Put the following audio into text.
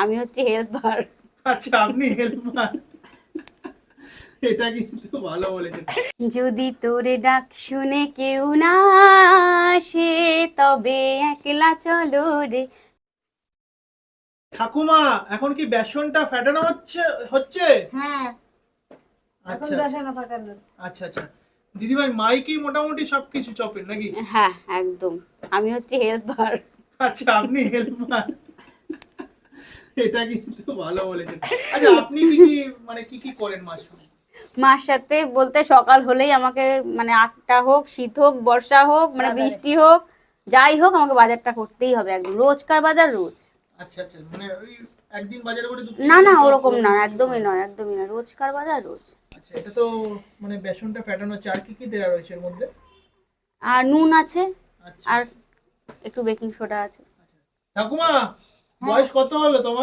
আমি হচ্ছে হেল্পার। আচ্ছা, আপনি হেল্পার। এটা কিন্তু ভালো বলেছেন। যদি তোরে ডাক শুনে কেউ না আসে, তবে একলা চলো রে। ঠাকুমা, এখন কি বেসনটা ফাটানো হচ্ছে? হ্যাঁ, এখন আচ্ছা বেসন ফাটানো। আচ্ছা আচ্ছা। দিদিভাই মাইকেই মোটামুটি সবকিছু চপেন নাকি? হ্যাঁ একদম, আমি হচ্ছে হেল্পার। আচ্ছা, আপনি হেল্পার। এটা কিন্তু ভালো বলেছেন। আচ্ছা, আপনি কি কি মানে কি কি করেন মার সঙ্গে? মার সাথে বলতে সকাল হলেই আমাকে, মানে 8টা হোক, শীত হোক, বর্ষা হোক, মানে বাজারে। বৃষ্টি হোক, যাই হোক, আমাকে বাজারটা করতেই হবে একদম। রোজকার বাজার রোজ। আচ্ছা আচ্ছা, মানে ওই একদিন বাজারে করে না না, চপ ওরকম না, কিছু একদমই করেন? নয়, একদমই না, রোজকার বাজার রোজ। আচ্ছা, এটা তো মানে বেসনটা ফাটানো হচ্ছে, আর কি কি দেওয়া রয়েছে এর মধ্যে? আর নুন আছে, আচ্ছা আর একটু বেকিং সোডা আছে। ঠাকুমা, বয়স কত হলো তোমার?